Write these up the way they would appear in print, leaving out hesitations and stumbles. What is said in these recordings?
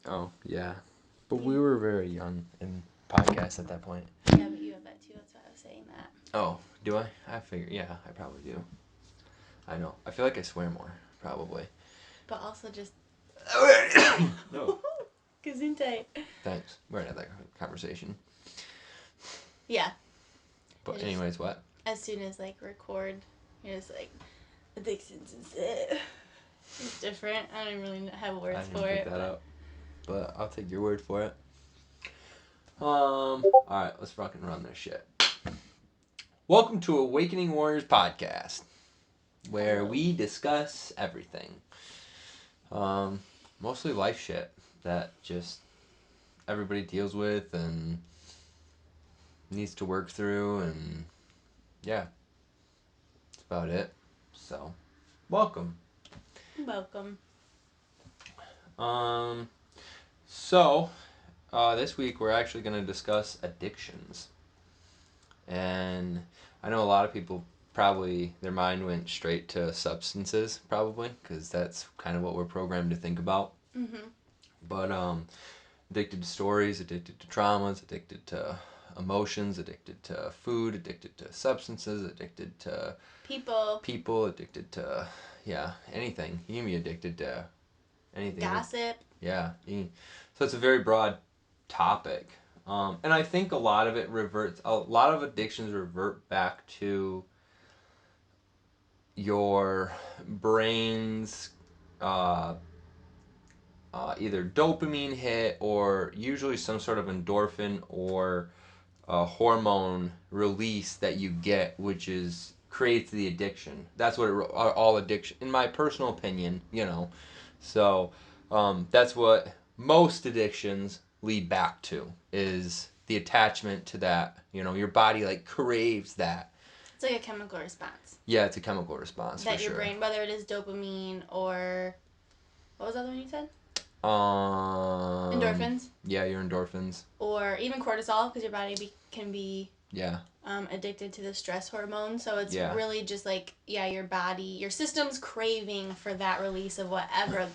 Oh, yeah. But we were very young in podcasts at that point. Yeah, but you have that too. That's why I was saying that. Oh, do I? I figure, yeah, I probably do. I know. I feel like I swear more, probably. But also just... No. Gesundheit. Thanks. We're gonna have that conversation. Yeah. But Just, anyways, what? as soon as, like, record, you're just like, addictions is it. It's different. I don't really have words for it. I didn't pick that up. But I'll take your word for it. Alright, let's fucking run this shit. Welcome to Awakening Warriors Podcast, where we discuss everything. Mostly life shit that just everybody deals with and needs to work through, and yeah, that's about it. So, welcome. Welcome. This week we're actually going to discuss addictions. And I know a lot of people probably, their mind went straight to substances, probably, because that's kind of what we're programmed to think about. Mm-hmm. But addicted to stories, addicted to traumas, addicted to emotions, addicted to food, addicted to substances, addicted to people, addicted to, anything. You can be addicted to anything. Gossip. Yeah. So it's a very broad topic. And I think a lot of addictions revert back to your brain's either dopamine hit or usually some sort of endorphin or hormone release that you get, which creates the addiction. That's what all addiction, in my personal opinion, So that's what most addictions lead back to, is the attachment to that. Your body like craves that. It's like a chemical response. Yeah, it's a chemical response that for your sure. brain, whether it is dopamine or what was the other one you said? Endorphins. Yeah, your endorphins. Or even cortisol, because your body can be yeah addicted to the stress hormone. So it's really just like, your body, your system's craving for that release of whatever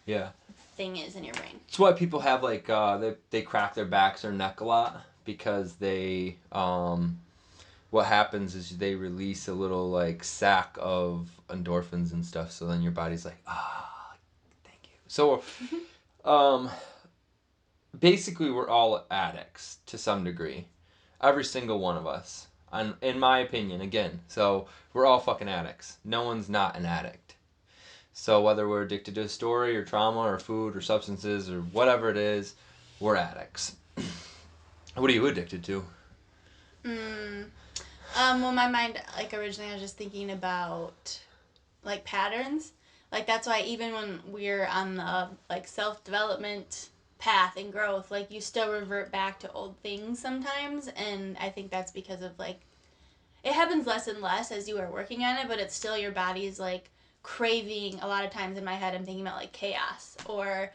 the thing is in your brain. It's why people have like they crack their backs or neck a lot, because they what happens is they release a little like sack of endorphins and stuff, so then your body's like, thank you. So basically we're all addicts to some degree, every single one of us, and in my opinion, again, so we're all fucking addicts. No one's not an addict. So whether we're addicted to a story or trauma or food or substances or whatever it is, we're addicts. What are you addicted to? Well, my mind, like, originally I was just thinking about, like, patterns. Like, that's why even when we're on the, like, self-development path and growth, like, you still revert back to old things sometimes, and I think that's because of, like, it happens less and less as you are working on it, but it's still your body's, like, craving. A lot of times in my head I'm thinking about, like, chaos or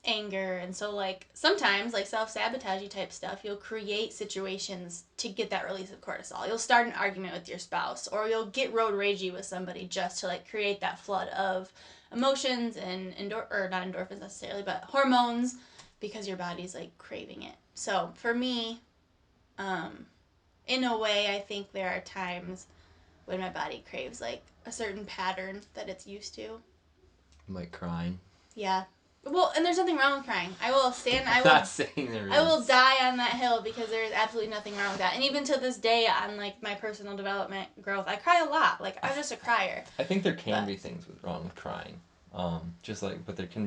anger, and so, like, sometimes, like, self-sabotagey type stuff, you'll create situations to get that release of cortisol. You'll start an argument with your spouse, or you'll get road ragey with somebody just to, like, create that flood of emotions and or not endorphins necessarily, but hormones, because your body's, like, craving it. So for me, in a way, I think there are times when my body craves, like, a certain pattern that it's used to. Like crying. Yeah. Well, and there's nothing wrong with crying. I will stand. I'm not saying there is. I will die on that hill, because there is absolutely nothing wrong with that. And even to this day, on, like, my personal development growth, I cry a lot. Like, I'm just a crier. I think there can be things wrong with crying. But there can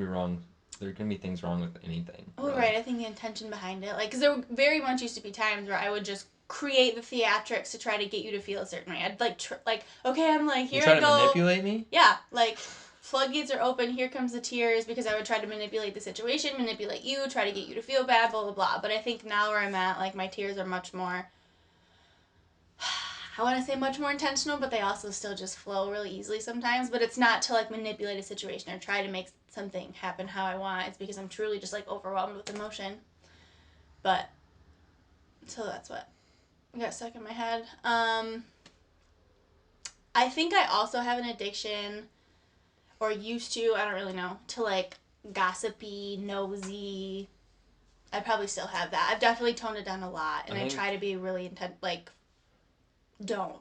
be things wrong with anything. Oh, really. Right. I think the intention behind it, like, because there very much used to be times where I would just create the theatrics to try to get you to feel a certain way. I'd okay, I'm like, here I go. You try to manipulate me? Yeah, like, floodgates are open, here comes the tears, because I would try to manipulate the situation, manipulate you, try to get you to feel bad, blah, blah, blah. But I think now where I'm at, like, my tears are much more, I want to say much more intentional, but they also still just flow really easily sometimes. But it's not to, like, manipulate a situation or try to make something happen how I want. It's because I'm truly just, like, overwhelmed with emotion. But, so that's what got stuck in my head. I think I also have an addiction, or used to, I don't really know, to, like, gossipy, nosy. I probably still have that. I've definitely toned it down a lot, and I try to be really intent. Like, don't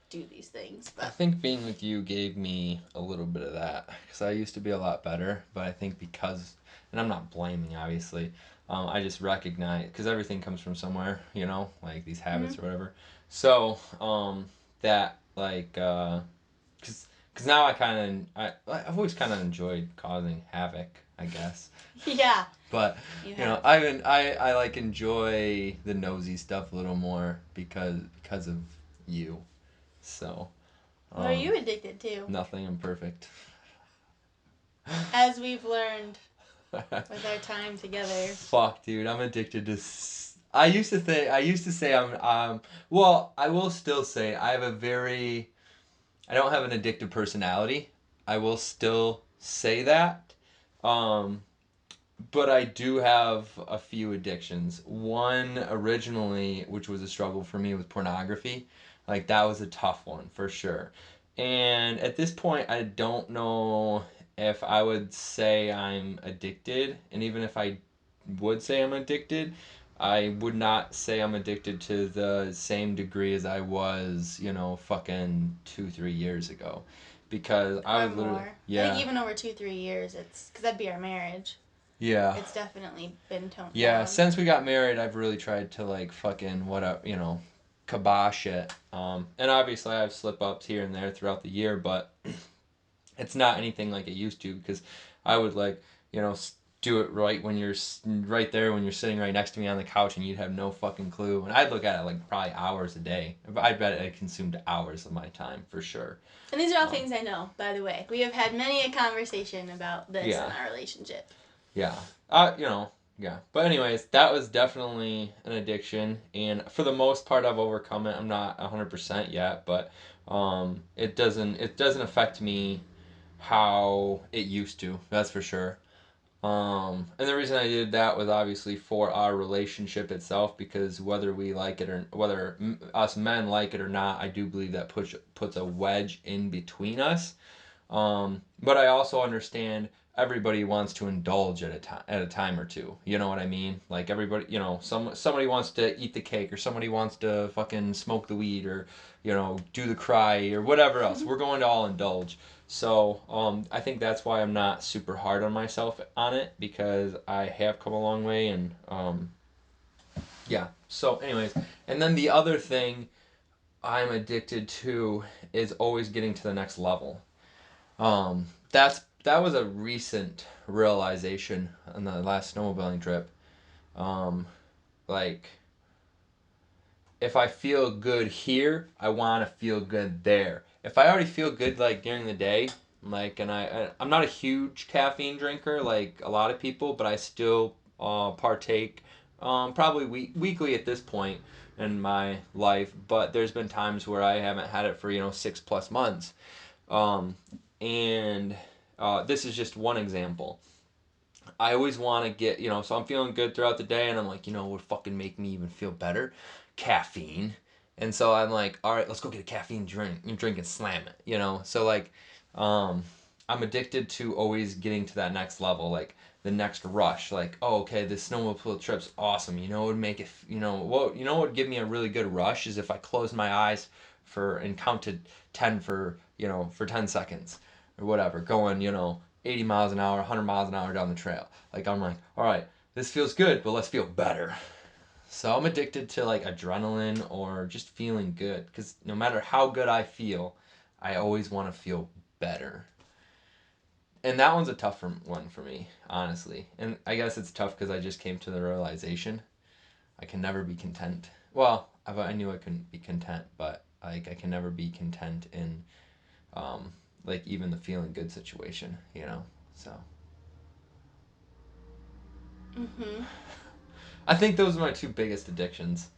do these things. I But think being with you gave me a little bit of that because I used to be a lot better, but I think because, and I'm not blaming obviously, I just recognize because everything comes from somewhere, you know, like these habits or whatever. So that like because now I've always kind of enjoyed causing havoc, I guess. yeah, But you you know, have. I like enjoy the nosy stuff a little more because of you. So What are um, you addicted to? nothing. I'm perfect. As we've learned with our time together. Fuck, dude, I'm addicted to. I used to think. I used to say I'm. Well, I will still say I have a very. I don't have an addictive personality. I will still say that. Um, but I do have a few addictions. One originally, which was a struggle for me, was pornography. Like that was a tough one for sure. And at this point, I don't know if I would say I'm addicted. And even if I would say I'm addicted, I would not say I'm addicted to the same degree as I was, you know, fucking 2, 3 years ago. Because I Or would literally, more. I think yeah, even over 2, 3 years, it's because that'd be our marriage. yeah. It's definitely been toned Yeah, down. since we got married, I've really tried to like fucking what up, you know, kibosh it. And obviously I have slip ups here and there throughout the year, but it's not anything like it used to because I would like, you know, do it right when you're right there when you're sitting right next to me on the couch and you'd have no fucking clue. And I'd look at it like probably hours a day. I bet it consumed hours of my time for sure. And these are all things I know, by the way. We have had many a conversation about this in Yeah. our relationship. Yeah. You know, yeah. But anyways, that was definitely an addiction and for the most part I've overcome it. I'm not 100% yet, but it doesn't affect me how it used to. That's for sure. And the reason I did that was obviously for our relationship itself because whether we like it or whether us men like it or not, I do believe that puts a wedge in between us. But I also understand everybody wants to indulge at a time or two. You know what I mean? Like everybody, you know, somebody wants to eat the cake or somebody wants to fucking smoke the weed or you know do the cry or whatever else. We're going to all indulge. So I think that's why I'm not super hard on myself on it because I have come a long way and yeah. So anyways, and then the other thing I'm addicted to is always getting to the next level. That was a recent realization on the last snowmobiling trip. Um, like if I feel good here, I want to feel good there. If I already feel good like during the day, like and I'm not a huge caffeine drinker like a lot of people, but I still partake probably weekly at this point in my life. But there's been times where I haven't had it for 6+ months, um, and this is just one example. I always want to get, so I'm feeling good throughout the day, and I'm like, what would fucking make me even feel better? Caffeine. And so I'm like, all right, let's go get a caffeine drink and slam it, So, like, um, I'm addicted to always getting to that next level, like the next rush. Like, oh, okay, this snowmobile trip's awesome. What would make it, what would give me a really good rush is if I closed my eyes and counted 10 for 10 seconds or whatever, going, 80 miles an hour, 100 miles an hour down the trail. Like, I'm like, all right, this feels good, but let's feel better. So I'm addicted to like adrenaline or just feeling good because no matter how good I feel, I always want to feel better. And that one's a tough one for me, honestly. And I guess it's tough because I just came to the realization I can never be content. Well, I knew I couldn't be content, but like I can never be content in like even the feeling good situation. So Mm-hmm. I think those are my two biggest addictions.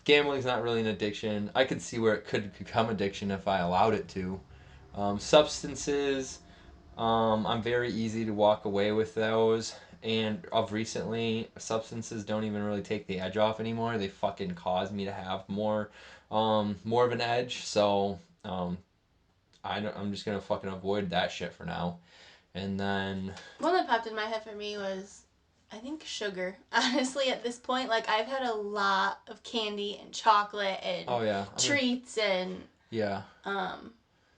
Gambling's not really an addiction. I could see where it could become addiction if I allowed it to. Substances, I'm very easy to walk away with those. And of recently, substances don't even really take the edge off anymore. They fucking cause me to have more of an edge. So, I'm just gonna fucking avoid that shit for now. And then one that popped in my head for me was, I think, sugar. Honestly, at this point, like, I've had a lot of candy and chocolate and treats and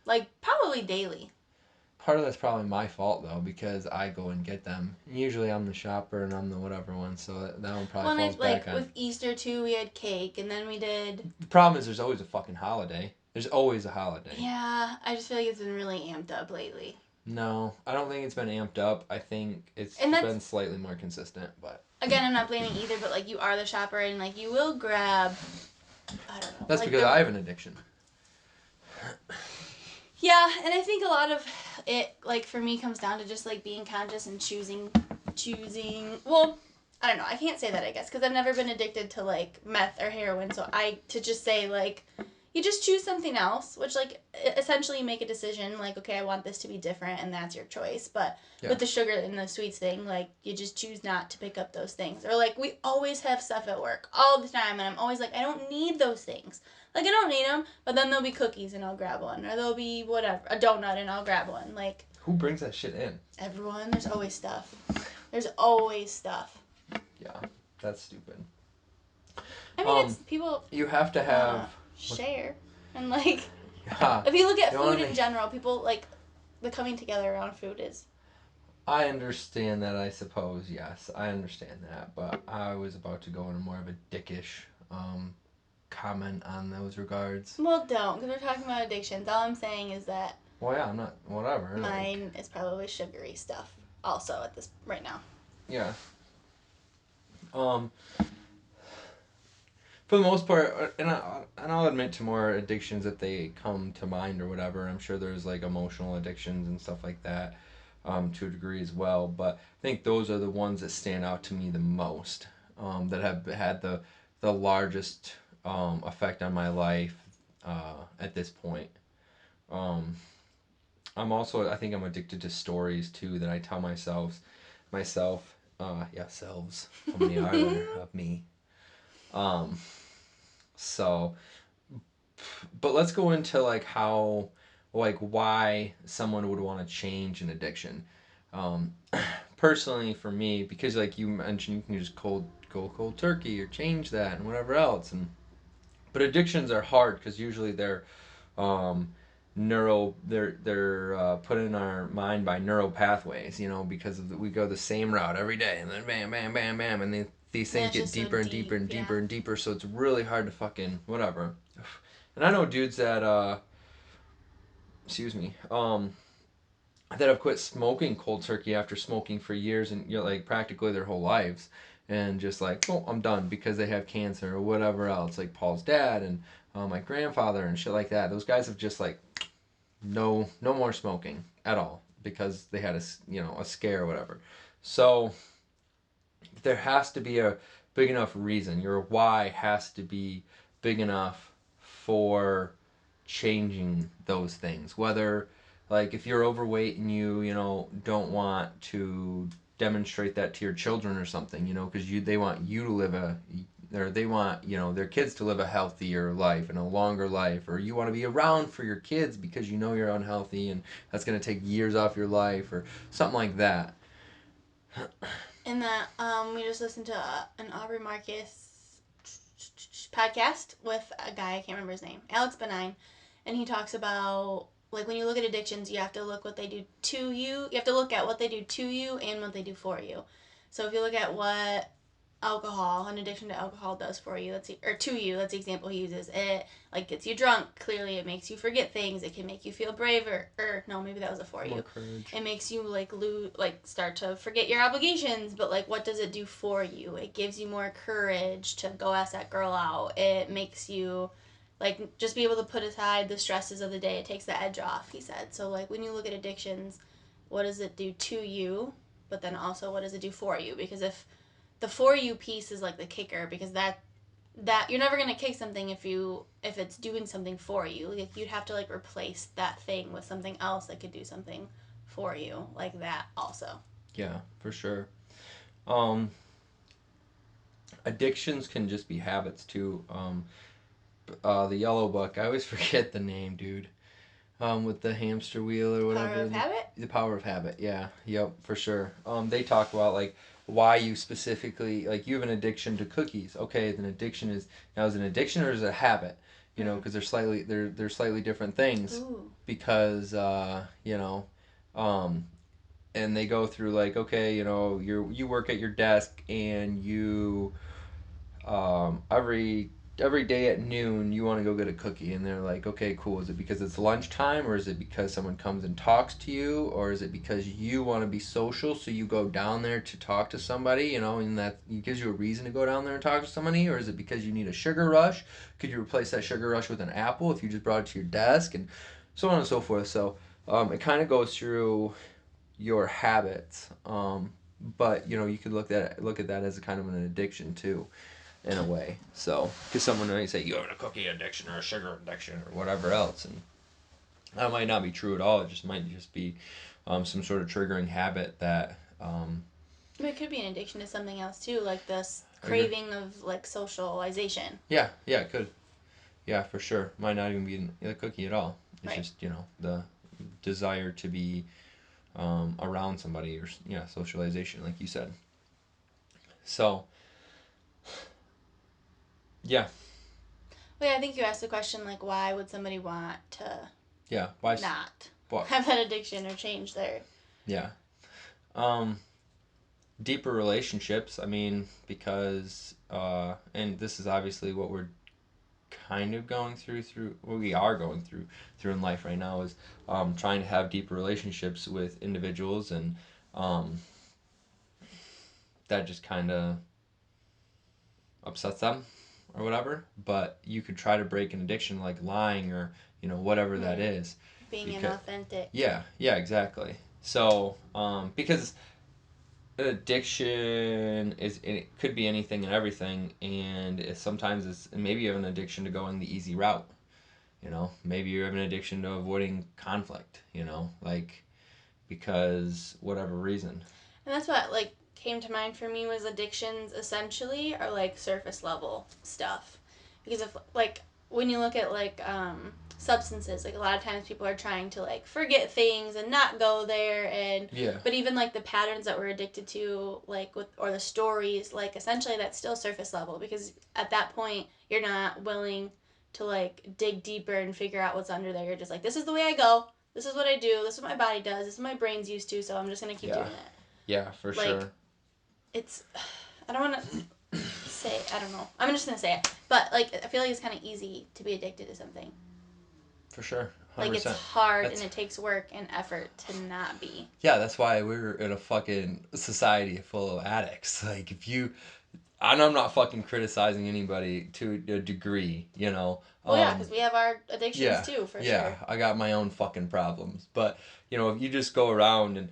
like, probably daily. Part of that's probably my fault though, because I go and get them. Usually I'm the shopper and I'm the whatever one, so that one probably falls back on. With Easter too, we had cake, and then we did. The problem is there's always a fucking holiday. There's always a holiday. Yeah, I just feel like it's been really amped up lately. No, I don't think it's been amped up. I think it's been slightly more consistent, but. Again, I'm not blaming either, but like, you are the shopper, and like, you will grab. I don't know. That's like because I have an addiction. Yeah, and I think a lot of it, like, for me, comes down to just, like, being conscious and choosing, well, I don't know, I can't say that, I guess, because I've never been addicted to, like, meth or heroin, so to just say, like, you just choose something else, which, like, essentially you make a decision, like, okay, I want this to be different, and that's your choice, but with the sugar and the sweets thing, like, you just choose not to pick up those things, or, like, we always have stuff at work, all the time, and I'm always like, I don't need those things. Like, I don't need them, but then there'll be cookies and I'll grab one. Or there'll be whatever, a donut and I'll grab one. Like, who brings that shit in? Everyone. There's always stuff. There's always stuff. Yeah, that's stupid. I mean, it's people. You have to have. Share. And, like, if you look at food in general, people, like, the coming together around food is. I understand that, I suppose, yes. I understand that. But I was about to go into more of a dickish comment on those regards. Well, don't, because we're talking about addictions. All I'm saying is that. Well, yeah, I'm not. Whatever. Mine is probably sugary stuff. Also, at this right now. Yeah. For the most part, and I'll admit to more addictions if they come to mind or whatever. I'm sure there's like emotional addictions and stuff like that, to a degree as well. But I think those are the ones that stand out to me the most, that have had the largest effect on my life at this point. I'm also, I think I'm addicted to stories too that I tell myself. Selves. How many are there of me? So, but let's go into like how, like why someone would want to change an addiction. Personally for me, because like you mentioned, you can just go cold turkey or change that and whatever else, but addictions are hard because usually they're they're put in our mind by neural pathways, because we go the same route every day, and then bam, bam, bam, bam, and these things get deeper and deeper and deeper and deeper, so it's really hard to fucking whatever. And I know dudes that that have quit smoking cold turkey after smoking for years and like practically their whole lives, and just like, oh, I'm done, because they have cancer or whatever else, like Paul's dad and my grandfather and shit like that. Those guys have just like no more smoking at all because they had a scare or whatever. So there has to be a big enough reason. Your why has to be big enough for changing those things. Whether, like, if you're overweight and you don't want to demonstrate that to your children or something, because they want you to live they want their kids to live a healthier life and a longer life, or you want to be around for your kids because you're unhealthy and that's going to take years off your life or something like that. In that, we just listened to an Aubrey Marcus podcast with a guy, I can't remember his name, Alex Benign, and he talks about, like, when you look at addictions, you have to look what they do to you. You have to look at what they do to you and what they do for you. So if you look at what an addiction to alcohol does for you, or to you, that's the example he uses. It, like, gets you drunk. Clearly, it makes you forget things. It can make you feel braver. Or no, maybe that was a for you. Courage. It makes you start to forget your obligations. But like, what does it do for you? It gives you more courage to go ask that girl out. It makes you, like, just be able to put aside the stresses of the day. It takes the edge off, he said. So, like, when you look at addictions, what does it do to you? But then also, what does it do for you? Because if the for you piece is like the kicker, because that you're never going to kick something if it's doing something for you. Like, you'd have to, like, replace that thing with something else that could do something for you like that also. Yeah, for sure. Addictions can just be habits too. The Yellow Book, I always forget the name, dude. With the hamster wheel or whatever. Power of Habit? The Power of Habit, yeah. Yep, for sure. They talk about like why you specifically like you have an addiction to cookies. Okay, then addiction is now is it an addiction or is it a habit? You know, because they're slightly different things. Ooh. Because um, and they go through like okay, you work at your desk and you every day at noon you want to go get a cookie and they're like okay cool, is it because it's lunchtime or is it because someone comes and talks to you or is it because you want to be social so you go down there to talk to somebody, and that gives you a reason to go down there and talk to somebody, or is it because you need a sugar rush? Could you replace that sugar rush with an apple if you just brought it to your desk, and so on and so forth. So it kind of goes through your habits, but you could look at that as a kind of an addiction too, in a way. So, because someone might say you have a cookie addiction or a sugar addiction or whatever else, and that might not be true at all. It just might just be some sort of triggering habit that. But it could be an addiction to something else too, like this craving of like socialization. Yeah, it could. Yeah, for sure. Might not even be a cookie at all. It's Right. just the desire to be around somebody or socialization, like you said. So yeah, Well, yeah, I think you asked the question like, why would somebody want to yeah. Why? not What? have that addiction or change their? Yeah. Um, Deeper relationships. I mean, because and this is obviously what we're kind of going through what we are going through in life right now is trying to have deeper relationships with individuals, and um, that just kind of upsets them or whatever. But you could try to break an addiction like lying or whatever that is. Being Because inauthentic. yeah, exactly. So because addiction is it could be anything and everything, and sometimes it's maybe you have an addiction to going the easy route. Maybe you have an addiction to avoiding conflict. Like because whatever reason. And that's what like came to mind for me was addictions essentially are like surface level stuff. Because if like when you look at like substances, like a lot of times people are trying to like forget things and not go there, and Yeah. but even like the patterns that we're addicted to like with or the stories, like essentially that's still surface level, because at that point you're not willing to like dig deeper and figure out what's under there. You're just like, this is the way I go, this is what I do, this is what my body does, this is what my brain's used to, so I'm just gonna keep Yeah. doing it. Yeah, for Like, sure. it's I don't want to say, I don't know, I'm just gonna say it, but like I feel like it's kind of easy to be addicted to something. For sure. 100%. Like it's hard and it takes work and effort to not be. Yeah, that's why we're in a fucking society full of addicts. Like if you and I'm not fucking criticizing anybody to a degree, Well, yeah, because we have our addictions yeah, too, for yeah, sure. I got my own fucking problems. But, if you just go around and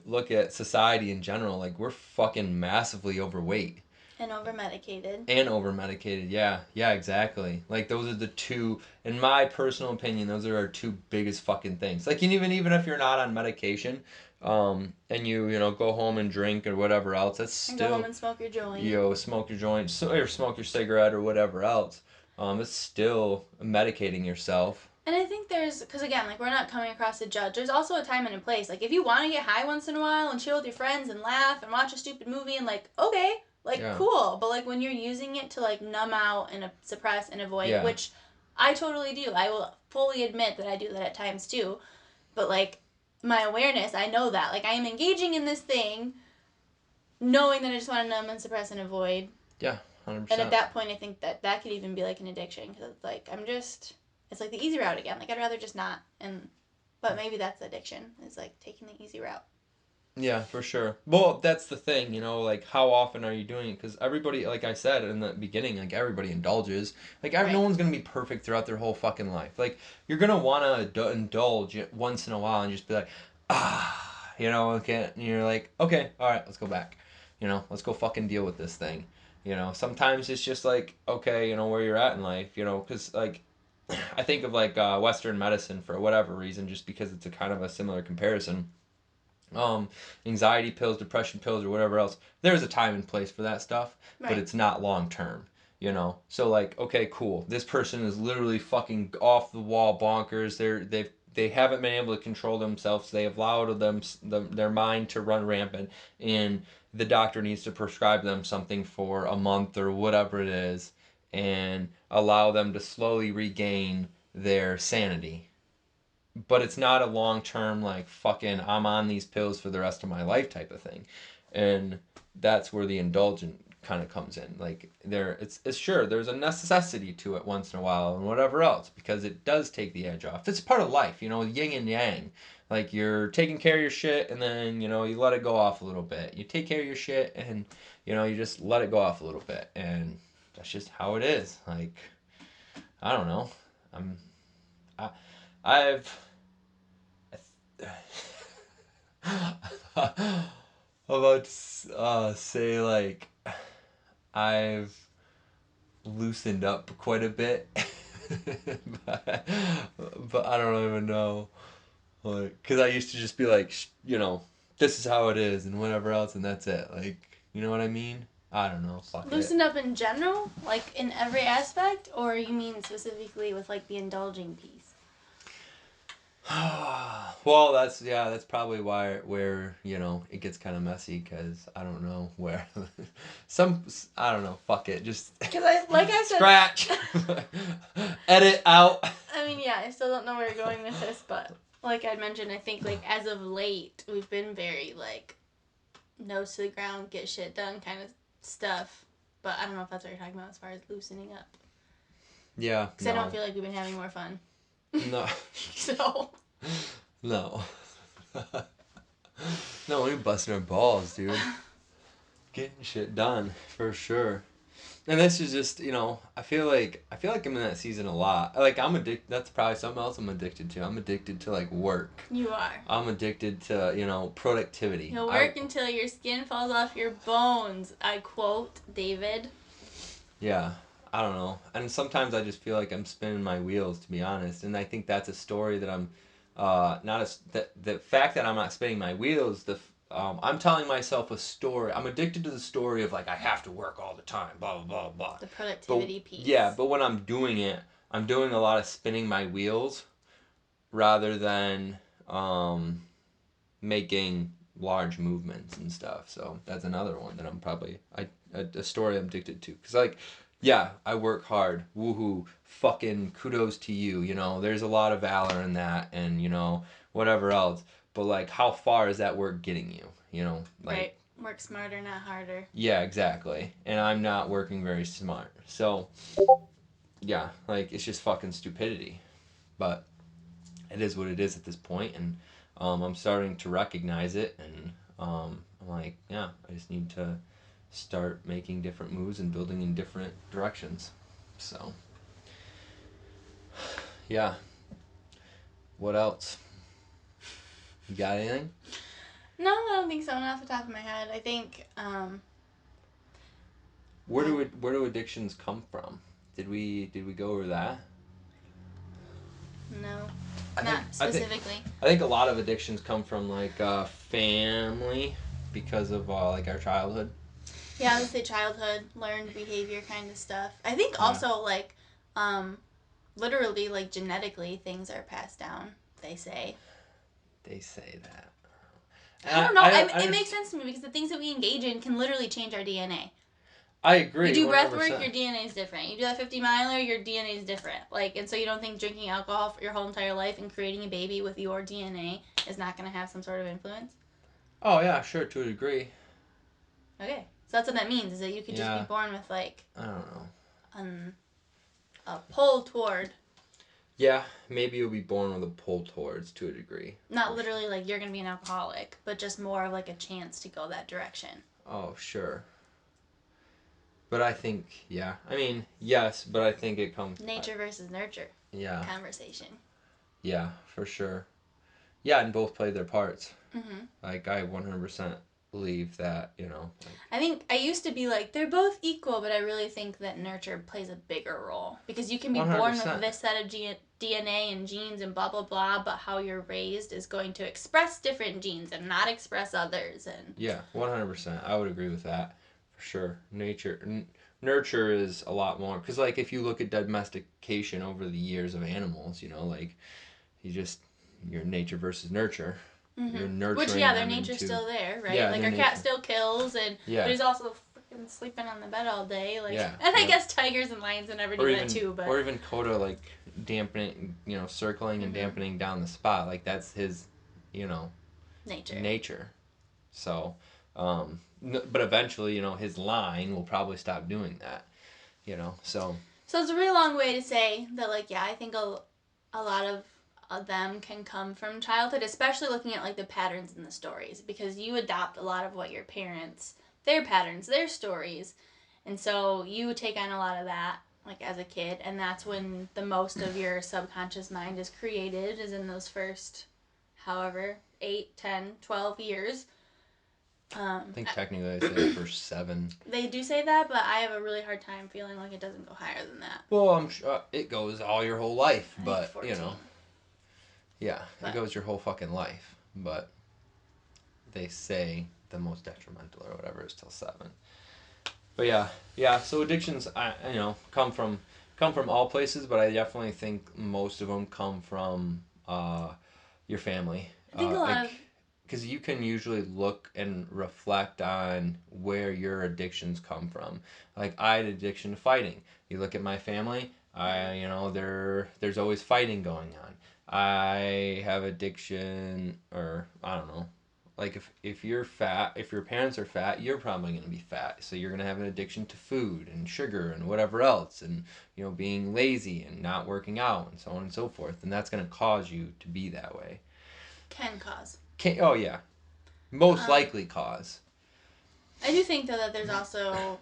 look at society in general, like we're fucking massively overweight. And over medicated. And over medicated, yeah. Yeah, exactly. Like those are the two, in my personal opinion, those are our two biggest fucking things. Like even if you're not on medication, and you go home and drink or whatever else, that's still And go home and smoke your joint. smoke your joint, or smoke your cigarette or whatever else. It's still medicating yourself. And I think because again, like we're not coming across a judge. There's also a time and a place. Like if you want to get high once in a while and chill with your friends and laugh and watch a stupid movie and like, okay, like Yeah. cool. But like when you're using it to like numb out and suppress and avoid, Yeah. which I totally do. I will fully admit that I do that at times too. But like my awareness, I know that. Like I am engaging in this thing knowing that I just want to numb and suppress and avoid. Yeah, 100%. And at that point, I think that could even be like an addiction, because it's like it's like the easy route again. Like I'd rather just not, but maybe that's addiction, is like taking the easy route. Yeah, for sure. Well, that's the thing, like how often are you doing it? Because everybody, like I said in the beginning, like everybody indulges. Like Right. no one's gonna be perfect throughout their whole fucking life. Like you're gonna wanna indulge once in a while and just be like, okay, and you're like, okay, all right, let's go back. Let's go fucking deal with this thing. Sometimes it's just like, okay, where you're at in life, because like I think of like Western medicine for whatever reason, just because it's a kind of a similar comparison. Anxiety pills, depression pills, or whatever else. There's a time and place for that stuff, Right. but it's not long term. you know. So like, okay, cool. This person is literally fucking off the wall bonkers. They haven't been able to control themselves. They have allowed their mind to run rampant, and the doctor needs to prescribe them something for a month or whatever it is, and allow them to slowly regain their sanity. But it's not a long term like fucking I'm on these pills for the rest of my life type of thing, and that's where the indulgent kind of comes in. Like it's sure there's a necessity to it once in a while and whatever else because it does take the edge off. It's part of life, you know, yin and yang. Like you're taking care of your shit and then you know you let it go off a little bit. You take care of your shit and you know you just let it go off a little bit, and that's just how it is. Like I don't know. I'm I I've about to say like I've loosened up quite a bit, but I don't even know, like, cause I used to just be like, you know, this is how it is and whatever else, and that's it. Like, you know what I mean? I don't know. Fuck Loosen it. up in general, like in every aspect, or you mean specifically with like the indulging piece? Well, that's probably where you know it gets kind of messy because I don't know where some I don't know. Fuck it, just Because I said, scratch, edit out. I mean, yeah, I still don't know where you're going with this, but like I mentioned, I think like as of late, we've been very like nose to the ground, get shit done kind of stuff. But I don't know if that's what you're talking about as far as loosening up. Yeah, Because I don't feel like we've been having more fun. No. So. No. No, we're busting our balls, dude. Getting shit done for sure. And this is just, you know, I feel like I'm in that season a lot. Like I'm addicted. That's probably something else I'm addicted to. I'm addicted to like work. You are. I'm addicted to, you know, productivity. You'll work until your skin falls off your bones. I quote David. Yeah, I don't know. And sometimes I just feel like I'm spinning my wheels, to be honest. And I think that's a story that I'm not as the fact that I'm not spinning my wheels. I'm telling myself a story. I'm addicted to the story of like I have to work all the time, blah blah blah blah. The productivity piece. Yeah, but when I'm doing it, I'm doing a lot of spinning my wheels rather than making large movements and stuff. So that's another one that I'm probably a story I'm addicted to. Cause like, yeah, I work hard. Woohoo! Fucking kudos to you. You know, there's a lot of valor in that, and you know whatever else. But like, how far is that work getting you? You know, like. Right. Work smarter, not harder. Yeah, exactly. And I'm not working very smart. So, yeah, like it's just fucking stupidity. But it is what it is at this point, and I'm starting to recognize it, and I'm like, yeah, I just need to start making different moves and building in different directions. So, yeah. What else? You got anything? No, I don't think so. Not off the top of my head. I think. Where do addictions come from? Did we go over that? No, not specifically. I think a lot of addictions come from like family because of like our childhood. Yeah, I would say childhood, learned behavior kind of stuff. I think also like, literally like genetically things are passed down. They say. They say that. I don't know. It makes sense to me because the things that we engage in can literally change our DNA. I agree. You do 100%. breath work, your DNA is different. You do that 50 miler, your DNA is different. Like, and so you don't think drinking alcohol for your whole entire life and creating a baby with your DNA is not going to have some sort of influence? Oh yeah, sure, to a degree. Okay, so that's what that means is that you could just be born with like I don't know. A pull toward. Yeah, maybe you'll be born with a pull towards to a degree. Not literally like you're gonna be an alcoholic, but just more of like a chance to go that direction. Oh sure. But I think, yeah. I mean, yes, but I think it comes... Nature versus nurture. Yeah. Conversation. Yeah, for sure. Yeah, and both play their parts. Mm-hmm. Like, I 100% believe that, you know. Like, I think I used to be like, they're both equal, but I really think that nurture plays a bigger role. Because you can be 100%. born with this set of DNA and genes and blah, blah, blah, but how you're raised is going to express different genes and not express others. And yeah, 100%. I would agree with that. For sure. Nurture is a lot more, because like if you look at domestication over the years of animals, like your nature versus nurture. You're nurturing Which, yeah, their them nature's into, still there, right? yeah, Like their our cat nature. still kills, but he's also freaking sleeping on the bed all day. Like, Yeah, and I yeah. guess tigers and lions would never do that too. But Or even Coda, like dampening, circling and dampening down the spot. Like that's his, nature. So, but eventually, his line will probably stop doing that. So. So it's a really long way to say that, like, yeah, I think a lot of them can come from childhood, especially looking at like the patterns in the stories, because you adopt a lot of what your parents, their patterns, their stories, and so you take on a lot of that like as a kid, and that's when the most of your subconscious mind is created, is in those first however 8, 10, 12 years. I think technically I say the first 7. They do say that, but I have a really hard time feeling like it doesn't go higher than that. Well, I'm sure it goes all your whole life, I but think 14. Yeah, it goes your whole fucking life, but they say the most detrimental or whatever is till 7. But yeah. So addictions, come from all places, but I definitely think most of them come from your family. I think a lot of, because you can usually look and reflect on where your addictions come from. Like I had addiction to fighting. You look at my family, there's always fighting going on. I have addiction, or I don't know. Like if you're fat, if your parents are fat, you're probably going to be fat. So you're going to have an addiction to food and sugar and whatever else, and being lazy and not working out and so on and so forth. And that's going to cause you to be that way. Can cause. Oh yeah, most likely cause. I do think though that there's also,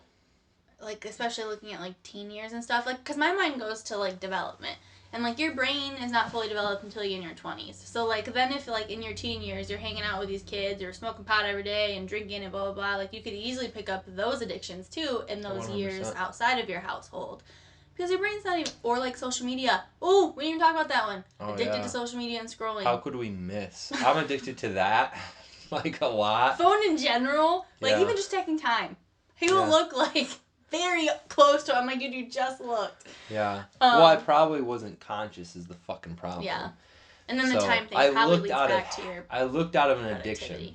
like, especially looking at like teen years and stuff, like, because my mind goes to like development, and like your brain is not fully developed until you're in your 20s. So like then if like in your teen years you're hanging out with these kids, you're smoking pot every day and drinking and blah blah blah, like you could easily pick up those addictions too in those 100%. years outside of your household. Because your brain's not even, or like social media. Oh, we didn't even talk about that one. Addicted to social media and scrolling. How could we miss? I'm addicted to that, like a lot. Phone in general, like even just taking time. He will look like very close to it. I'm like, dude, you just looked. Yeah. Well, I probably wasn't conscious is the fucking problem. Yeah. And then the time thing probably leads back to your I looked out of an addiction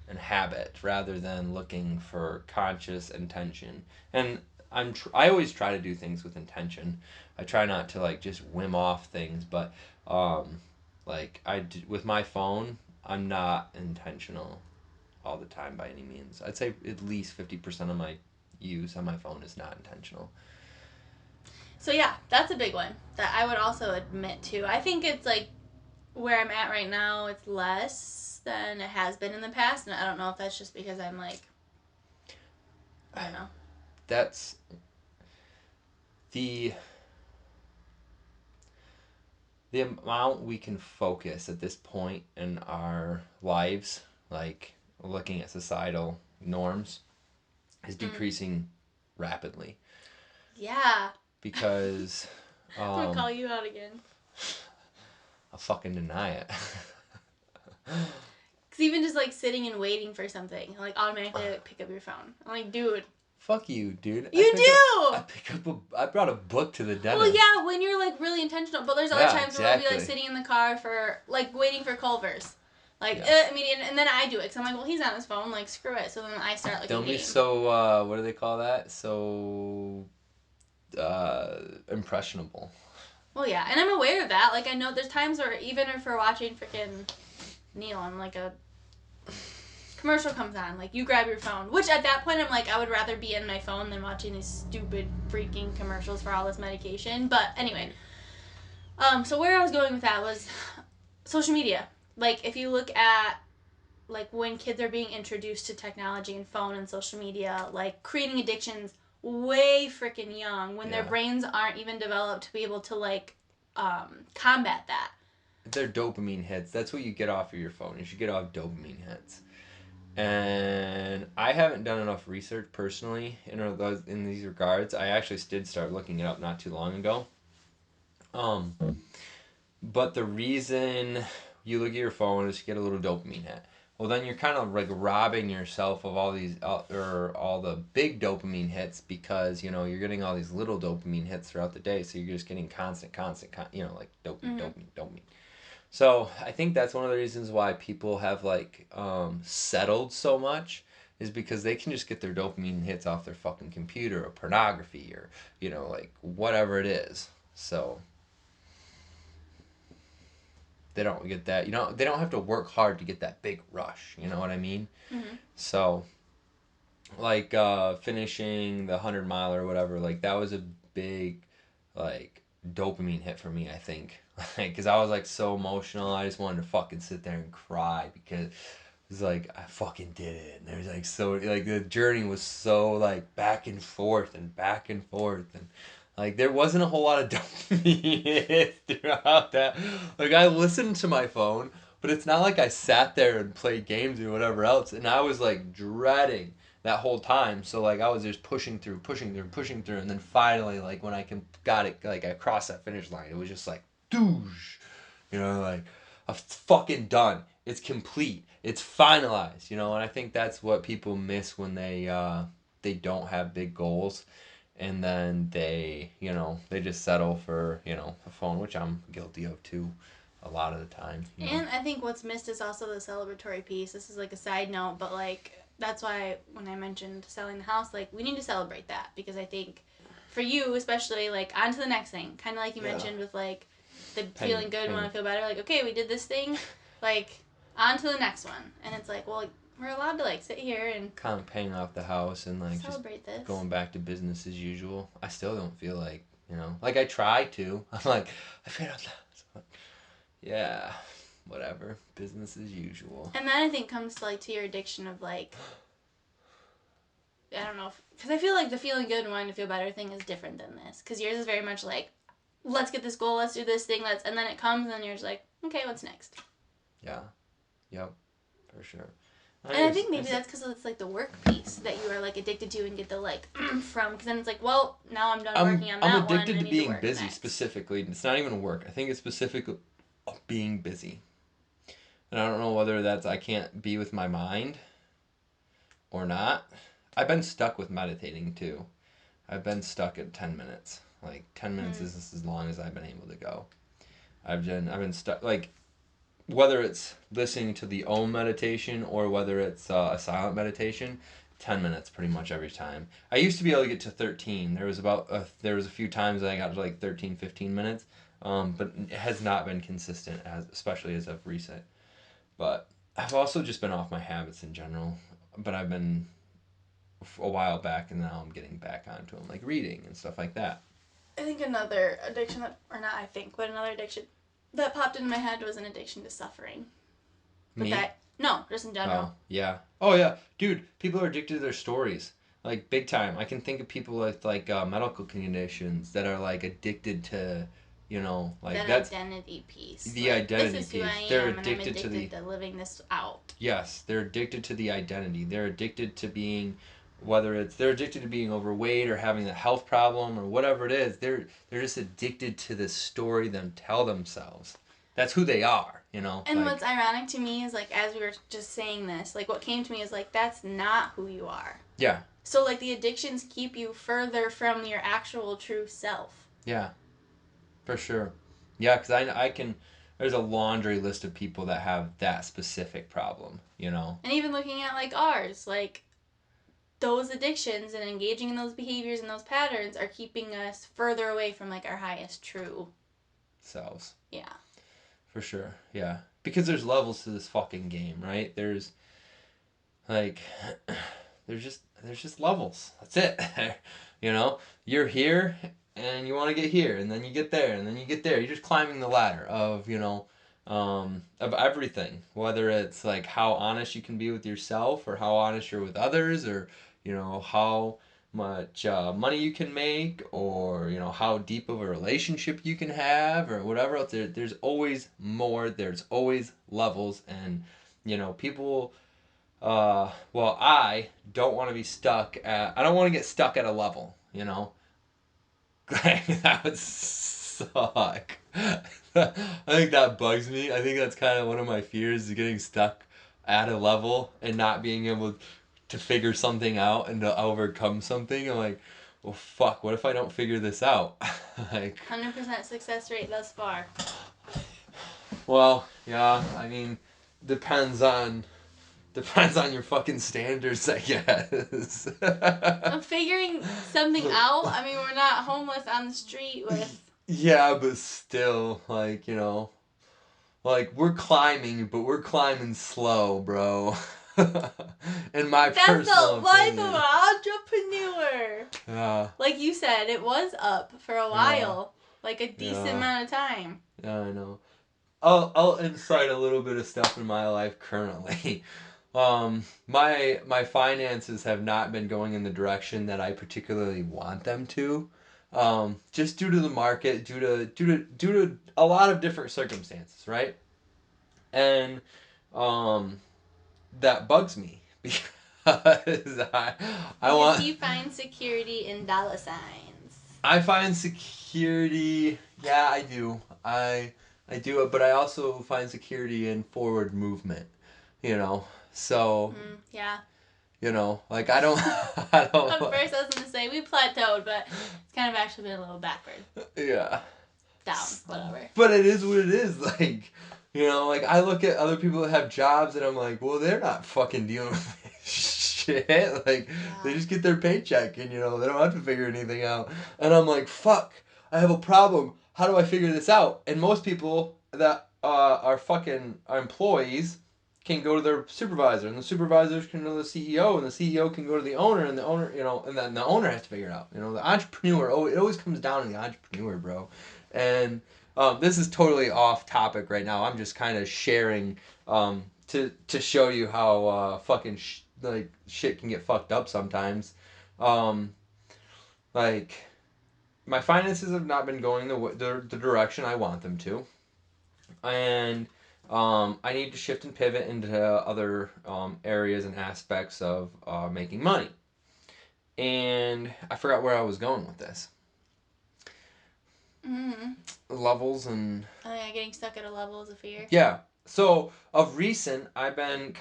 and habit rather than looking for conscious intention. And I always try to do things with intention. I try not to like just whim off things, but with my phone, I'm not intentional all the time by any means. I'd say at least 50% of my use on my phone is not intentional. So yeah, that's a big one that I would also admit to. I think it's like where I'm at right now, it's less than it has been in the past, and I don't know if that's just because I'm like, I don't know. That's the amount we can focus at this point in our lives, like looking at societal norms, is decreasing rapidly. Yeah. Because I'm gonna call you out again. I'll fucking deny it. Because even just like sitting and waiting for something, like automatically like, pick up your phone. I'm like, dude. Fuck you, dude. You do! I brought a book to the dentist. Well, yeah, when you're like really intentional. But there's other times where I'll be like sitting in the car for like waiting for Culver's. Like, and then I do it. Because I'm like, well, he's on his phone. Like, screw it. So then I start like Don't a game. be so, what do they call that? So, impressionable. Well, yeah. And I'm aware of that. Like, I know there's times where even if we're watching freaking Neil on like a commercial comes on, like you grab your phone, which at that point I'm like, I would rather be in my phone than watching these stupid freaking commercials for all this medication. But anyway, so where I was going with that was social media. Like if you look at like when kids are being introduced to technology and phone and social media, like creating addictions way freaking young when their brains aren't even developed to be able to like combat that. They're dopamine hits. That's what you get off of your phone. You should get off dopamine hits. And I haven't done enough research personally in these regards. I actually did start looking it up not too long ago. But the reason you look at your phone is to get a little dopamine hit. well, then you're kind of like robbing yourself of all these or all the big dopamine hits because you're getting all these little dopamine hits throughout the day, so you're just getting constant, like dopamine, dopamine, dopamine. So I think that's one of the reasons why people have like settled so much is because they can just get their dopamine hits off their fucking computer or pornography or like whatever it is. So they don't get that. They don't have to work hard to get that big rush. You know what I mean? Mm-hmm. So like finishing the 100 mile or whatever, like that was a big like dopamine hit for me, I think. Because I was like so emotional, I just wanted to fucking sit there and cry because it's like I fucking did it. And there's like so like the journey was so like back and forth and back and forth and like there wasn't a whole lot of dopamine hits throughout that. Like I listened to my phone, but it's not like I sat there and played games or whatever else. And I was like dreading that whole time. So like I was just pushing through, and then finally like when got it, like I crossed that finish line, it was just like douche, like I'm fucking done. It's complete. It's finalized. And I think that's what people miss when they don't have big goals, and then they just settle for a phone, which I'm guilty of too, a lot of the time. And I think what's missed is also the celebratory piece. This is like a side note, but like that's why when I mentioned selling the house, like we need to celebrate that because I think for you especially, like on to the next thing. Kind of like you mentioned with like the feeling good and want to feel better. Like okay, we did this thing, like on to the next one. And it's like, well, we're allowed to like sit here and kind of paying off the house and like celebrate just this. Going back to business as usual. I still don't feel like like I try to. I'm like I paid off the house. Like, yeah, whatever, business as usual. And that I think comes to like to your addiction of like I don't know, because I feel like the feeling good and wanting to feel better thing is different than this. Because yours is very much like, let's get this goal, let's do this thing, and then it comes, and you're just like, okay, what's next? Yeah, yep, for sure. And I think maybe that's because it's like the work piece that you are like addicted to and get the like from. Because then it's like, well, now I'm done working on that one. I'm addicted to being busy specifically. It's not even work. I think it's specifically being busy. And I don't know whether that's I can't be with my mind or not. I've been stuck with meditating too. I've been stuck at 10 minutes. Like 10 minutes is as long as I've been able to go. I've been stuck like whether it's listening to the Om meditation or whether it's a silent meditation, 10 minutes pretty much every time. I used to be able to get to 13. There was a few times that I got to like 13, 15 minutes. But it has not been consistent especially as of recent. But I've also just been off my habits in general. But I've been a while back and now I'm getting back onto them, like reading and stuff like that. I think another addiction another addiction that popped in my head was an addiction to suffering. But Me? No, just in general. Oh, yeah. Oh, yeah. Dude, people are addicted to their stories. Like, big time. I can think of people with, like, medical conditions that are, like, addicted to, like... That identity piece. The like, identity this is who piece. I am, they're addicted to living this out. Yes, they're addicted to the identity. They're addicted to being... they're addicted to being overweight or having a health problem or whatever it is, they're just addicted to the story them tell themselves. That's who they are, And like, what's ironic to me is like as we were just saying this, like what came to me is like that's not who you are. Yeah. So like the addictions keep you further from your actual true self. Yeah. For sure. Yeah, because I can. There's a laundry list of people that have that specific problem, And even looking at like ours, like. Those addictions and engaging in those behaviors and those patterns are keeping us further away from like our highest true selves. Yeah. For sure. Yeah. Because there's levels to this fucking game, right? There's like there's just levels. That's it. You're here and you want to get here and then you get there and then you get there. You're just climbing the ladder of, of everything, whether it's like how honest you can be with yourself or how honest you're with others or how much money you can make or how deep of a relationship you can have or whatever else. There's always more, there's always levels, and people I don't want to be stuck at I don't want to get stuck at a level. That would suck. I think that bugs me. I think that's kind of one of my fears is getting stuck at a level and not being able to figure something out and to overcome something. I'm like, well, fuck, what if I don't figure this out? Like, 100% success rate thus far. well, yeah, I mean, depends on your fucking standards, I guess. Figuring something out. I mean, we're not homeless on the street with. Yeah, but still, like, like we're climbing, but we're climbing slow, bro. In my That's personal the life opinion. of an entrepreneur. Yeah. Like you said, it was up for a while, like a decent amount of time. Yeah, I know. I'll incite a little bit of stuff in my life currently. My finances have not been going in the direction that I particularly want them to. Just due to the market, due to a lot of different circumstances, right? And that bugs me because I want. You find security in dollar signs. I find security. Yeah, I do. I do it, but I also find security in forward movement. So. Yeah. Like I don't. I don't. At first, I was gonna say we plateaued, but it's kind of actually been a little backward. Yeah. Down, whatever. But it is what it is. Like, like I look at other people that have jobs, and I'm like, well, they're not fucking dealing with shit. Like, they just get their paycheck, and they don't have to figure anything out. And I'm like, fuck, I have a problem. How do I figure this out? And most people that are employees can go to their supervisor, and the supervisors can go to the CEO, and the CEO can go to the owner, and the owner, and then the owner has to figure it out. The entrepreneur, it always comes down to the entrepreneur, bro. And this is totally off topic right now. I'm just kind of sharing to show you how fucking shit can get fucked up sometimes. Like, my finances have not been going the direction I want them to, and I need to shift and pivot into other areas and aspects of making money. And I forgot where I was going with this. Levels and. Oh yeah, getting stuck at a level is a fear. Yeah. So of recent, I've been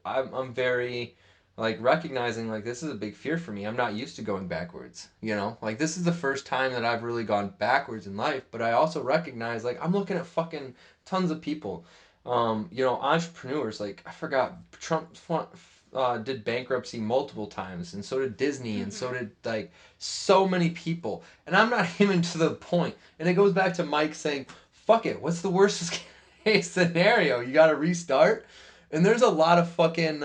I'm very recognizing this is a big fear for me. I'm not used to going backwards. Like this is the first time that I've really gone backwards in life. But I also recognize I'm looking at fucking tons of people. Entrepreneurs. I forgot Trump did bankruptcy multiple times, and so did Disney, and so did so many people. And I'm not even to the point. And it goes back to Mike saying, "Fuck it. What's the worst case scenario? You got to restart." And there's a lot of fucking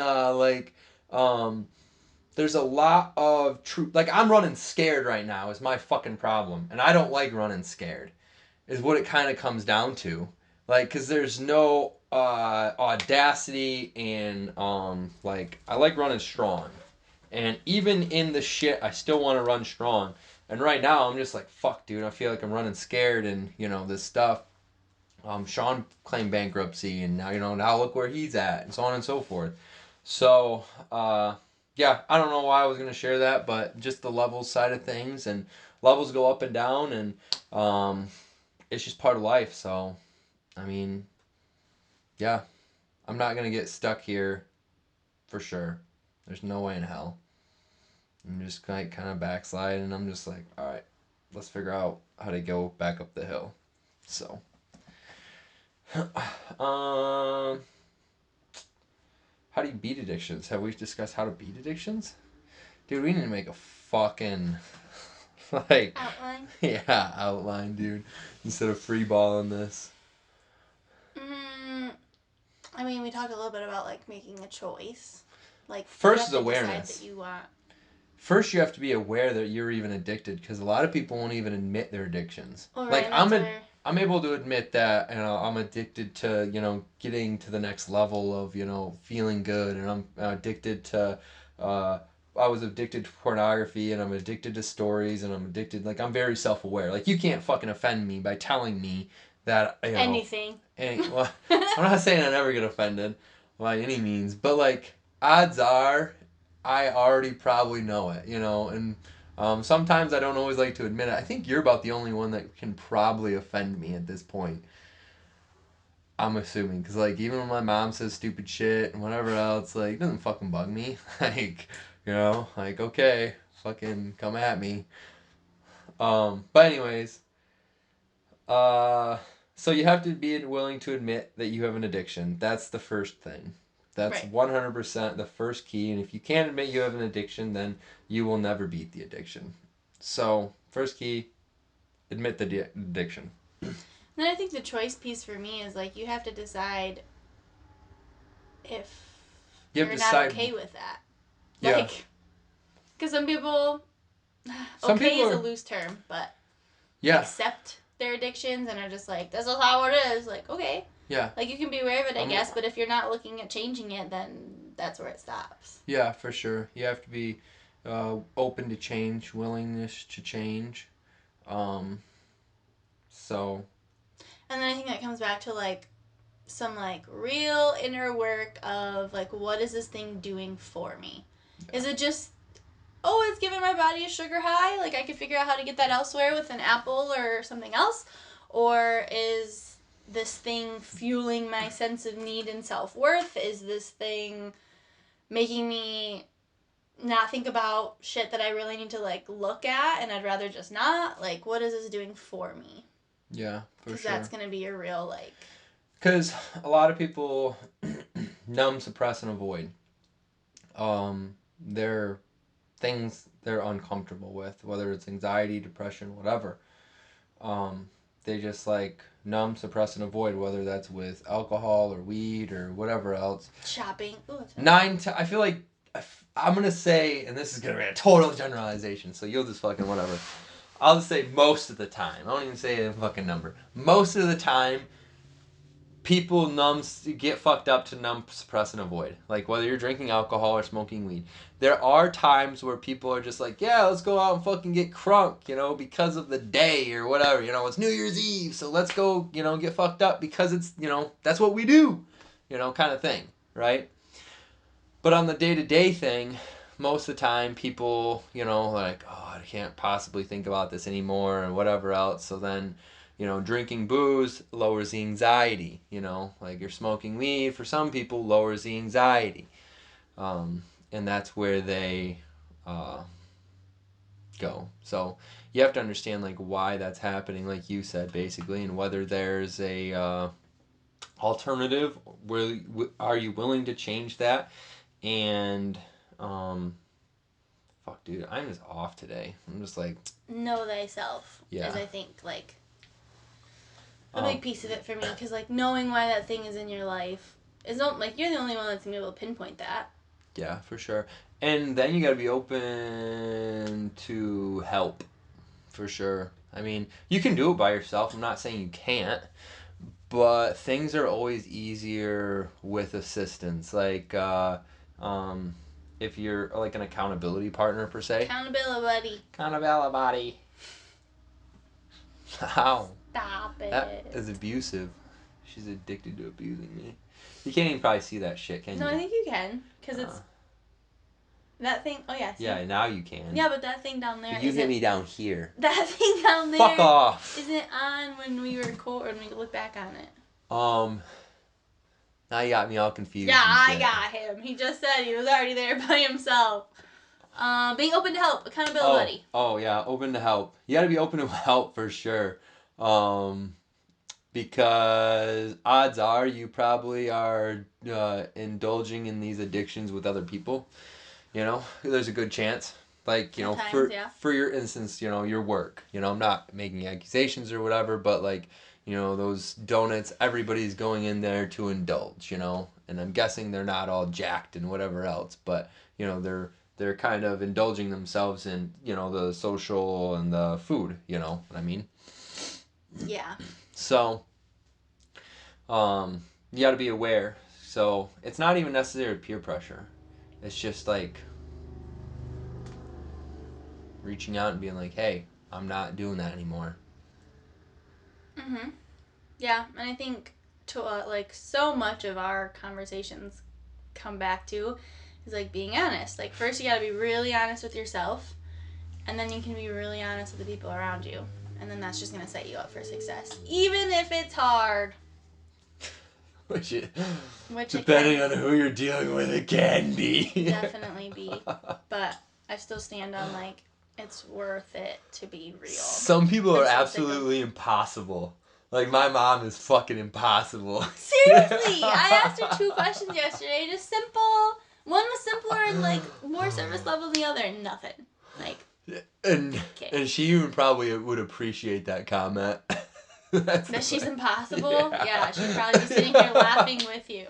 there's a lot of truth. I'm running scared right now is my fucking problem, and I don't like running scared. Is what it kind of comes down to. Because there's no audacity and I like running strong, and even in the shit I still want to run strong. And right now I'm just fuck, dude, I feel like I'm running scared, and this stuff. Sean claimed bankruptcy, and now look where he's at, and so on and so forth. So yeah, I don't know why I was gonna share that, but just the levels side of things, and levels go up and down, and it's just part of life. So I mean, yeah, I'm not going to get stuck here for sure. There's no way in hell. I'm just kind of backslide, and I'm just all right, let's figure out how to go back up the hill. So, how do you beat addictions? Have we discussed how to beat addictions? Dude, we need to make a fucking outline. Yeah, outline, dude, instead of free balling this. I mean, we talked a little bit about making a choice. First is awareness. That you want. First, you have to be aware that you're even addicted, because a lot of people won't even admit their addictions. Well, right, I'm able to admit that, I'm addicted to getting to the next level of feeling good, and I'm addicted to. I was addicted to pornography, and I'm addicted to stories, and I'm addicted. I'm very self-aware. You can't fucking offend me by telling me that anything. Well, I'm not saying I never get offended by any means, but odds are I already probably know it, and sometimes I don't always like to admit it. I think you're about the only one that can probably offend me at this point. I'm assuming, because, like, even when my mom says stupid shit and whatever else, like, it doesn't fucking bug me. Like, you know, like, okay, fucking come at me. But anyways, uh, so you have to be willing to admit that you have an addiction. That's the first thing. That's Right. 100% the first key. And if you can't admit you have an addiction, then you will never beat the addiction. So, first key, admit the addiction. Then I think the choice piece for me is like you have to decide if You have you're to not decide. okay with that. Yeah. Like, because some people, Some okay people is are, a loose term, but yeah. accept their addictions and are just like, this is how it is. Like, okay. Yeah. Like, you can be aware of it, I guess, but if you're not looking at changing it, then that's where it stops. Yeah, for sure. You have to be open to change, willingness to change. So. And then I think that comes back to, like, some, like, real inner work of, like, what is this thing doing for me? Yeah. Is it just, oh, it's giving my body a sugar high? Like, I could figure out how to get that elsewhere with an apple or something else? Or is this thing fueling my sense of need and self-worth? Is this thing making me not think about shit that I really need to, like, look at and I'd rather just not? Like, what is this doing for me? Yeah, for sure. Because that's going to be your real, like... Because a lot of people numb, suppress, and avoid. They're things they're uncomfortable with, whether it's anxiety, depression, whatever. They just, like, numb, suppress, and avoid, whether that's with alcohol or weed or whatever else. Shopping. Ooh, I feel like... I'm going to say, and this is going to be a total generalization, so you'll just fucking whatever. I'll just say most of the time. I won't even say a fucking number. Most of the time, people get fucked up to numb, suppress, and avoid. Like, whether you're drinking alcohol or smoking weed. There are times where people are just like, yeah, let's go out and fucking get crunk, you know, because of the day or whatever. You know, it's New Year's Eve, so let's go, you know, get fucked up because it's, you know, that's what we do. You know, kind of thing, right? But on the day-to-day thing, most of the time people, you know, like, oh, I can't possibly think about this anymore and whatever else. So then, you know, drinking booze lowers the anxiety, you know, like you're smoking weed for some people lowers the anxiety. And that's where they go. So you have to understand, like, why that's happening, like you said, basically, and whether there's a alternative. Are you willing to change that? And fuck, dude, I'm just off today. I'm just like, know thyself. Yeah. Is, I think, like, a big piece of it for me, because, like, knowing why that thing is in your life is not, like, you're the only one that's gonna be able to pinpoint that. Yeah, for sure. And then you gotta be open to help, for sure. I mean, you can do it by yourself. I'm not saying you can't, but things are always easier with assistance. Like, if you're like an accountability partner per se. Accountability buddy. Accountability buddy. Ow. Stop it. That is abusive. She's addicted to abusing me. You can't even probably see that shit, can you? No, I think you can, because it's that thing. Oh yeah. See? Yeah, now you can. Yeah, but that thing down there. But you hit me down here. That thing down there. Fuck off. Isn't on when we record when we look back on it. Now you got me all confused. Yeah, I got him. He just said he was already there by himself. Being open to help, accountability buddy. Oh yeah, open to help. You got to be open to help for sure. Because odds are you probably are indulging in these addictions with other people. You know, there's a good chance. Like, you know, for your instance, you know, your work. You know, I'm not making accusations or whatever, but like, you know, those donuts, everybody's going in there to indulge, you know. And I'm guessing they're not all jacked and whatever else, but, you know, they're kind of indulging themselves in, you know, the social and the food, you know what I mean? Yeah. So, you got to be aware. So, it's not even necessarily peer pressure. It's just like reaching out and being like, hey, I'm not doing that anymore. Mhm. Yeah, and I think to like so much of our conversations come back to is like being honest. Like first you got to be really honest with yourself, and then you can be really honest with the people around you. And then that's just going to set you up for success. Even if it's hard. Which Depending on who you're dealing with, it can be. Definitely be. But I still stand on, like, it's worth it to be real. Some people are absolutely impossible. Like, my mom is fucking impossible. Seriously! I asked her 2 questions yesterday, just simple. One was simpler and, like, more surface level than the other. Nothing. Like, and she even probably would appreciate that comment. That she's impossible? Yeah, she'd probably be sitting here laughing with you.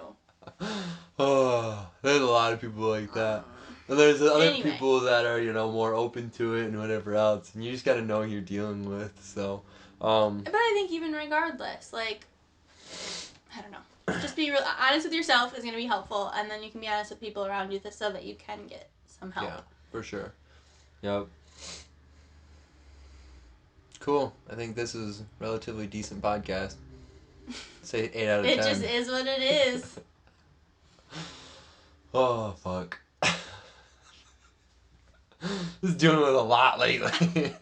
Oh, there's a lot of people like that. And there's other people that are, more open to it and whatever else. And you just gotta know who you're dealing with, so. But I think even regardless, like, I don't know. Just be real honest with yourself is gonna be helpful, and then you can be honest with people around you so that you can get some help. Yeah, for sure. Yep. Cool. I think this is a relatively decent podcast. Say 8 out of 10. It just is what it is. Oh, fuck. Just dealing with a lot lately.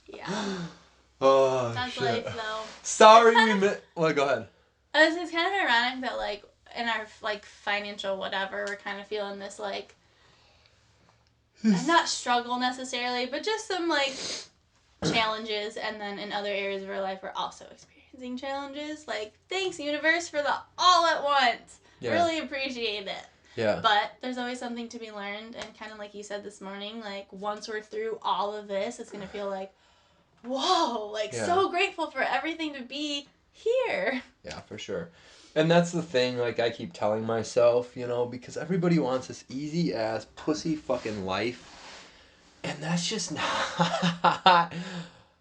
Yeah. Oh, that's shit. life, though. Sorry we missed... Well, go ahead. It's kind of ironic that, like, in our, like, financial whatever, we're kind of feeling this, like, not struggle necessarily, but just some, like, challenges, and then in other areas of our life we're also experiencing challenges. Like, thanks, universe, for the all at once. Yeah. Really appreciate it. Yeah. But there's always something to be learned, and kind of like you said this morning, like, once we're through all of this, it's going to feel like, whoa, like, so grateful for everything to be here. Yeah, for sure. And that's the thing, like, I keep telling myself, because everybody wants this easy-ass, pussy fucking life. And that's just not...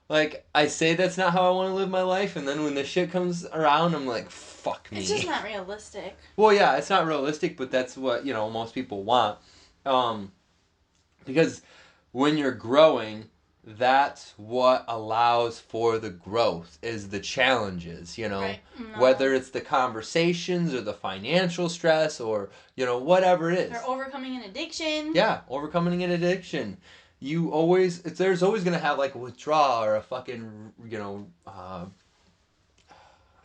Like, I say that's not how I want to live my life, and then when the shit comes around, I'm like, fuck me. It's just not realistic. Well, yeah, it's not realistic, but that's what, most people want. Because when you're growing... That's what allows for the growth, is the challenges, Right. No. Whether it's the conversations or the financial stress or, whatever it is. Or overcoming an addiction. Yeah, overcoming an addiction. There's always going to have, like, a withdrawal or a fucking, I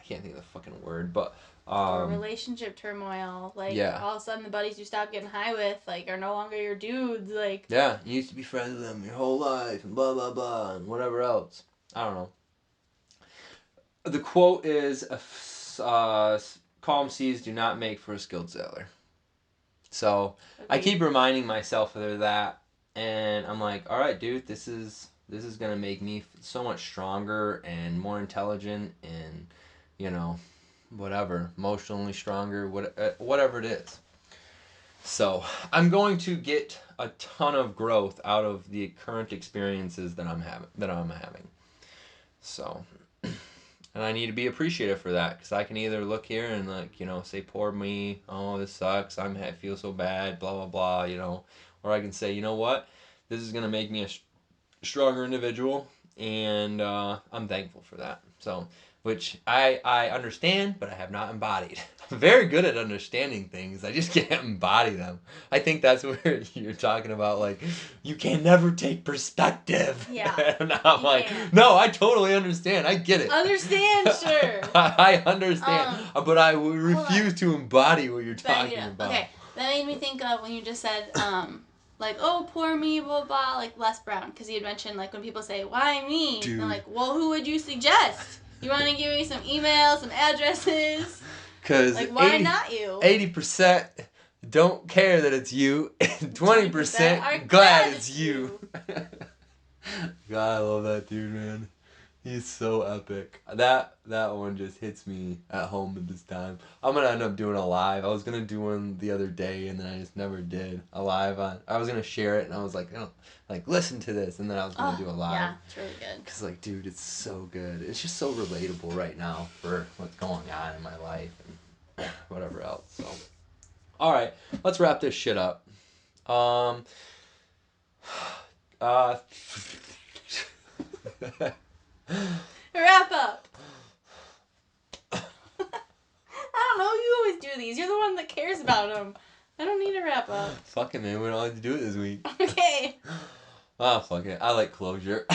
can't think of the fucking word, but... or relationship turmoil, like, all of a sudden the buddies you stopped getting high with, like, are no longer your dudes, like... Yeah, you used to be friends with them your whole life, and blah, blah, blah, and whatever else. I don't know. The quote is, calm seas do not make for a skilled sailor. So, I keep reminding myself of that, and I'm like, alright, dude, this is gonna make me so much stronger and more intelligent and, whatever, emotionally stronger, whatever it is. So, I'm going to get a ton of growth out of the current experiences that I'm having. So, and I need to be appreciative for that, because I can either look here and, like, say, poor me, oh, this sucks, I feel so bad, blah, blah, blah, or I can say, you know what, this is going to make me a stronger individual, and I'm thankful for that. So, which I understand, but I have not embodied. I'm very good at understanding things. I just can't embody them. I think that's where you're talking about, like, you can never take perspective. Yeah. And I'm like, no, I totally understand. I get it. Understand, sure. I understand. But I refuse to embody what you're talking about. Okay, that made me think of when you just said, like, oh, poor me, blah, blah, like Les Brown. Because you had mentioned, like, when people say, why me? Dude. And I'm like, well, who would you suggest? You want to give me some emails, some addresses? Because like, why not you? 80% don't care that it's you, and 20% are glad it's you. God, I love that dude, man. He's so epic. That one just hits me at home at this time. I'm going to end up doing a live. I was going to do one the other day, and then I just never did a live on. I was going to share it, and I was like, listen to this, and then I was going to do a live. Yeah, it's really good. Because, like, dude, it's so good. It's just so relatable right now for what's going on in my life and whatever else. So, all right, let's wrap this shit up. Wrap up. I don't know. You always do these. You're the one that cares about them. I don't need to wrap up. Fuck it, man. We don't have to do it this week. Okay. Fuck it. I like closure.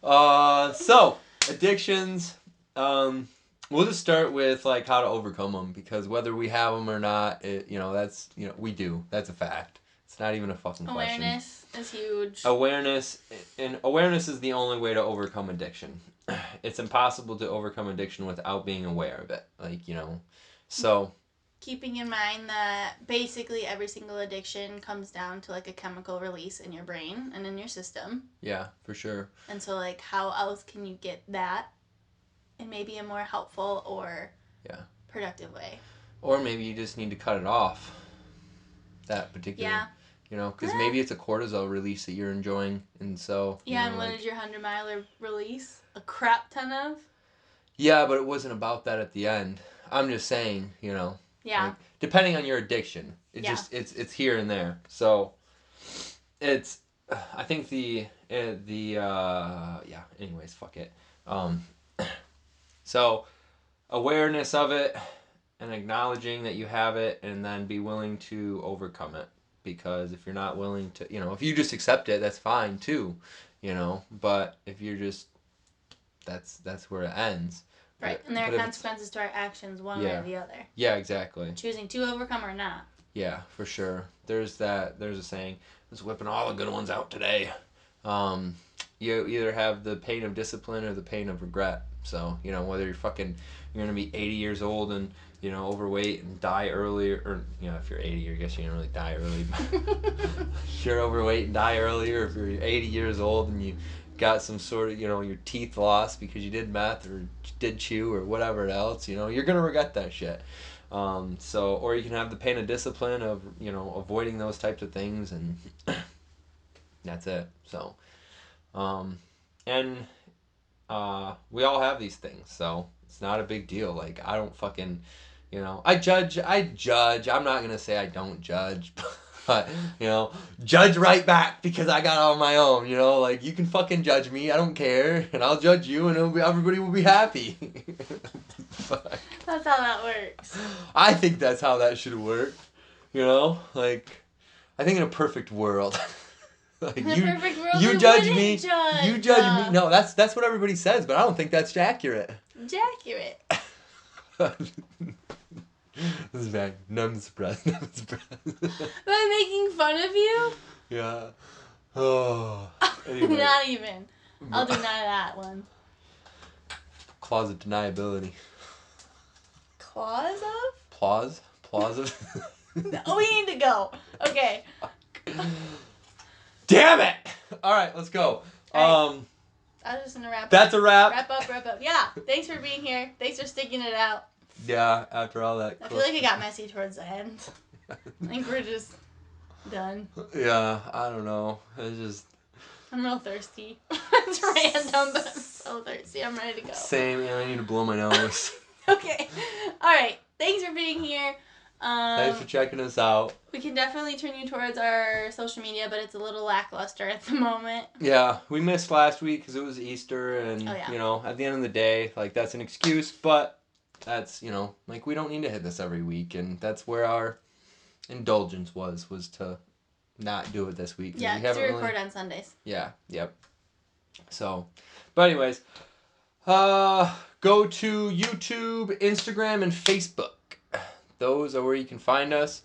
So, addictions. We'll just start with like how to overcome them, because whether we have them or not, that's we do. That's a fact. It's not even a fucking question. Awareness is huge. Awareness is the only way to overcome addiction. It's impossible to overcome addiction without being aware of it. So. Keeping in mind that basically every single addiction comes down to like a chemical release in your brain and in your system. Yeah, for sure. And so like how else can you get that in maybe a more helpful or productive way? Or maybe you just need to cut it off. That particular, because maybe it's a cortisol release that you're enjoying, and so. Yeah, and what is your 100-miler release? A crap ton of? Yeah, but it wasn't about that at the end. I'm just saying, Yeah. Like, depending on your addiction, it's here and there. So, it's, I think anyways, fuck it. So, awareness of it and acknowledging that you have it, and then be willing to overcome it. Because if you're not willing to, if you just accept it, that's fine too, But if you're just, that's where it ends. Right, and there are consequences to our actions one way or the other. Yeah, exactly. Choosing to overcome or not. Yeah, for sure. There's a saying, let's whipping all the good ones out today. You either have the pain of discipline or the pain of regret. So, whether you're going to be 80 years old and, overweight and die early, or, if you're 80, I guess you don't really die early. If you're overweight and die early, or if you're 80 years old and you got some sort of, your teeth lost because you did meth or did chew or whatever else, you're going to regret that shit. Or you can have the pain of discipline of, avoiding those types of things, and that's it. So, we all have these things, so it's not a big deal. Like, I don't fucking, I judge. I'm not going to say I don't judge, but, judge right back because I got on my own, like, you can fucking judge me, I don't care, and I'll judge you, and everybody will be happy. That's how that works. I think that's how that should work, like, I think in a perfect world, like, in a perfect world, you judge me, you judge me, no, that's what everybody says, but I don't think that's accurate. It's accurate. This is bad. I'm surprised. Am I making fun of you? Yeah. Oh. Anyway. Not even. I'll deny that one. Closet deniability. Claws of? Plaws of? Oh, we need to go. Okay. Damn it! Alright, let's go. Right. I was just gonna wrap up. That's a wrap. Wrap up. Yeah. Thanks for being here. Thanks for sticking it out. Yeah, after all that. I feel like it got messy towards the end. I think we're just done. Yeah, I don't know. I'm real thirsty. It's random, but I'm so thirsty. I'm ready to go. Same. I need to blow my nose. Okay. All right. Thanks for being here. Thanks for checking us out. We can definitely turn you towards our social media, but it's a little lackluster at the moment. Yeah, we missed last week because it was Easter, and at the end of the day, like, that's an excuse, but that's, like, we don't need to hit this every week, and that's where our indulgence was to not do it this week. Yeah, because we record on Sundays. Yeah, yep. So, but anyways, go to YouTube, Instagram, and Facebook. Those are where you can find us.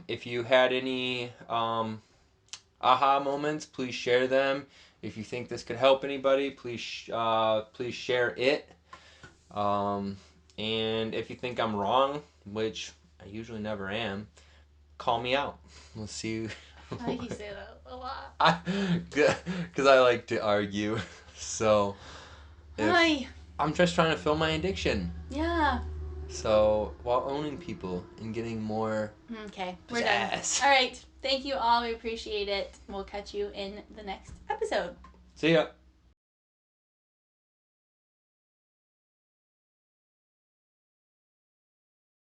If you had any aha moments, please share them. If you think this could help anybody, please share it. And if you think I'm wrong, which I usually never am, call me out. We'll see. I think you say that a lot. Because I like to argue. So, I'm just trying to fill my addiction. Yeah. So, while owning people and getting more. Okay, we're done. All right. Thank you all. We appreciate it. We'll catch you in the next episode. See ya.